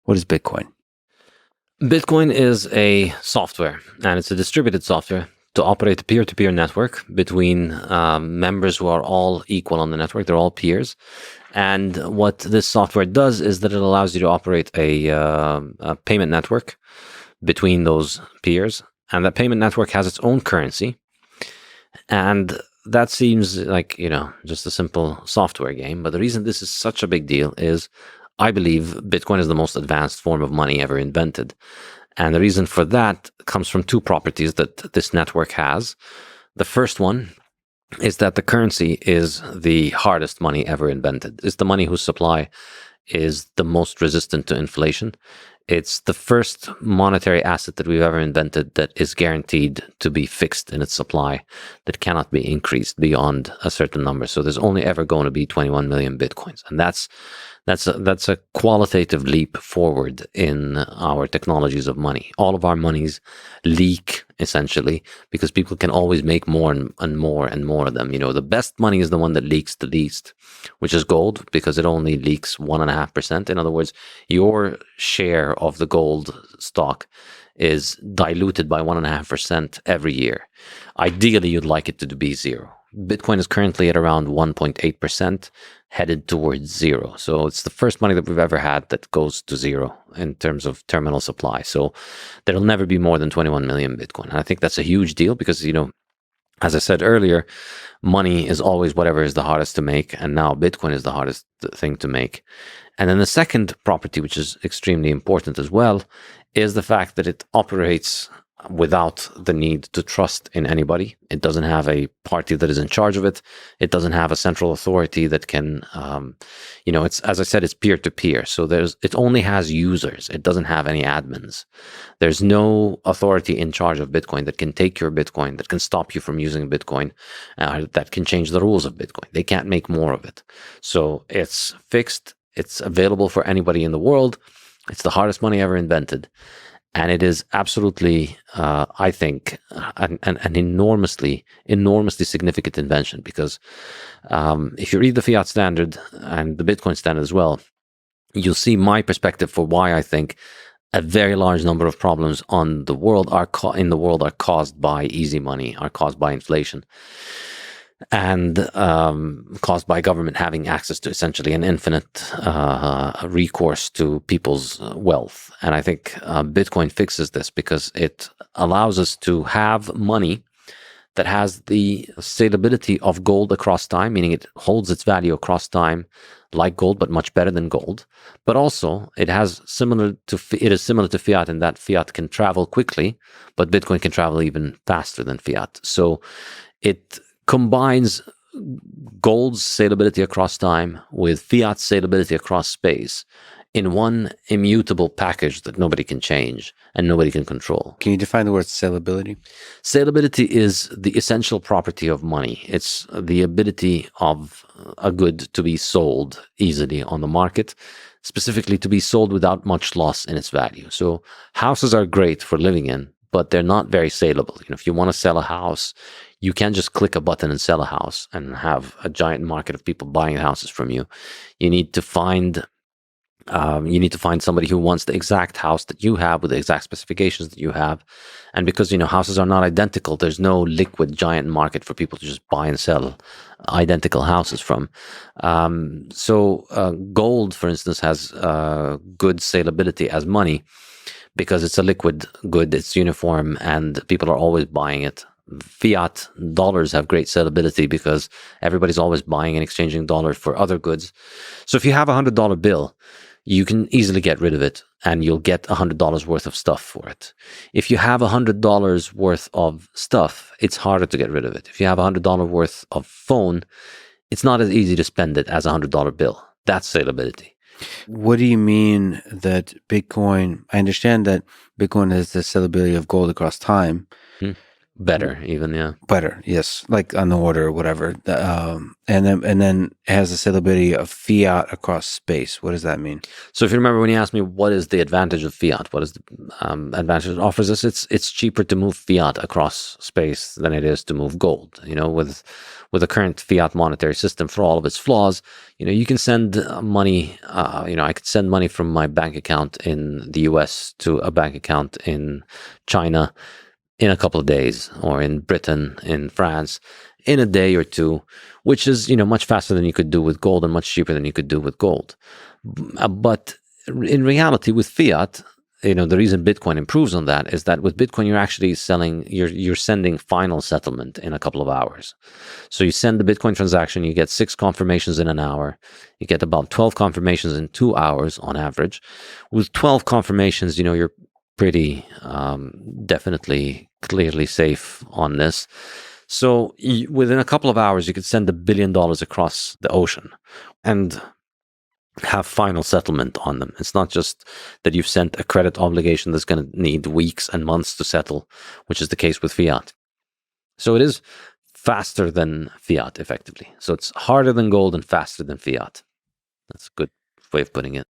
What is Bitcoin? Bitcoin is a software, and it's a distributed software to operate a peer-to-peer network between members who are all equal on the network. They're all peers. And what this software does is that it allows you to operate a payment network between those peers. And that payment network has its own currency. And that seems like, just a simple software game. But the reason this is such a big deal is I believe Bitcoin is the most advanced form of money ever invented. And the reason for that comes from two properties that this network has. The first one is that the currency is the hardest money ever invented. It's the money whose supply is the most resistant to inflation. It's the first monetary asset that we've ever invented that is guaranteed to be fixed in its supply, that cannot be increased beyond a certain number. So there's only ever going to be 21 million Bitcoins. And that's a qualitative leap forward in our technologies of money. All of our monies leak, essentially, because people can always make more and more and more of them. The best money is the one that leaks the least, which is gold, because it only leaks 1.5%. In other words, your share of the gold stock is diluted by 1.5% every year. Ideally, you'd like it to be zero. Bitcoin is currently at around 1.8%, headed towards zero. So it's the first money that we've ever had that goes to zero in terms of terminal supply. So there'll never be more than 21 million Bitcoin. And I think that's a huge deal because, as I said earlier, money is always whatever is the hardest to make. And now Bitcoin is the hardest thing to make. And then the second property, which is extremely important as well, is the fact that it operates without the need to trust in anybody. It doesn't have a party that is in charge of it. It doesn't have a central authority that can, it's, as I said, it's peer-to-peer. So it only has users. It doesn't have any admins. There's no authority in charge of Bitcoin that can take your Bitcoin, that can stop you from using Bitcoin, that can change the rules of Bitcoin. They can't make more of it. So it's fixed. It's available for anybody in the world. It's the hardest money ever invented. And it is absolutely, I think, an enormously significant invention because if you read the Fiat standard and the Bitcoin standard as well, you'll see my perspective for why I think a very large number of problems in the world are caused by easy money, are caused by inflation, and caused by government having access to essentially an infinite recourse to people's wealth. And I think Bitcoin fixes this because it allows us to have money that has the salability of gold across time, meaning it holds its value across time like gold, but much better than gold. But also it is similar to Fiat in that Fiat can travel quickly, but Bitcoin can travel even faster than Fiat. So it combines gold's salability across time with Fiat's salability across space in one immutable package that nobody can change and nobody can control. Can you define the word salability? Salability is the essential property of money. It's the ability of a good to be sold easily on the market, specifically to be sold without much loss in its value. So houses are great for living in, but they're not very saleable. If you want to sell a house, you can't just click a button and sell a house and have a giant market of people buying houses from you. You need to find somebody who wants the exact house that you have with the exact specifications that you have. And because, houses are not identical, there's no liquid giant market for people to just buy and sell identical houses from. So gold, for instance, has good salability as money because it's a liquid good, it's uniform, and people are always buying it. Fiat dollars have great sellability because everybody's always buying and exchanging dollars for other goods. So if you have $100 bill, you can easily get rid of it and you'll get $100 worth of stuff for it. If you have $100 worth of stuff, it's harder to get rid of it. If you have $100 worth of phone, it's not as easy to spend it as a $100 bill. That's salability. What do you mean that Bitcoin, I understand that Bitcoin has the salability of gold across time, Better, even, yeah. Better, yes, like on the order or whatever. And then it has the scalability of fiat across space. What does that mean? So if you remember when you asked me what is the advantage of fiat, what is the advantage it offers us, it's cheaper to move fiat across space than it is to move gold. With the current fiat monetary system, for all of its flaws, you can send money. I could send money from my bank account in the U.S. to a bank account in China in a couple of days, or in Britain, in France, in a day or two, which is much faster than you could do with gold and much cheaper than you could do with gold. But in reality, with fiat, the reason Bitcoin improves on that is that with Bitcoin, you're actually you're sending final settlement in a couple of hours. So you send the Bitcoin transaction, you get 6 confirmations in an hour, you get about 12 confirmations in 2 hours on average. With 12 confirmations, you're pretty definitely clearly safe on this. So within a couple of hours, you could send $1 billion across the ocean and have final settlement on them. It's not just that you've sent a credit obligation that's going to need weeks and months to settle, which is the case with fiat. So it is faster than fiat, effectively. So it's harder than gold and faster than fiat. That's a good way of putting it.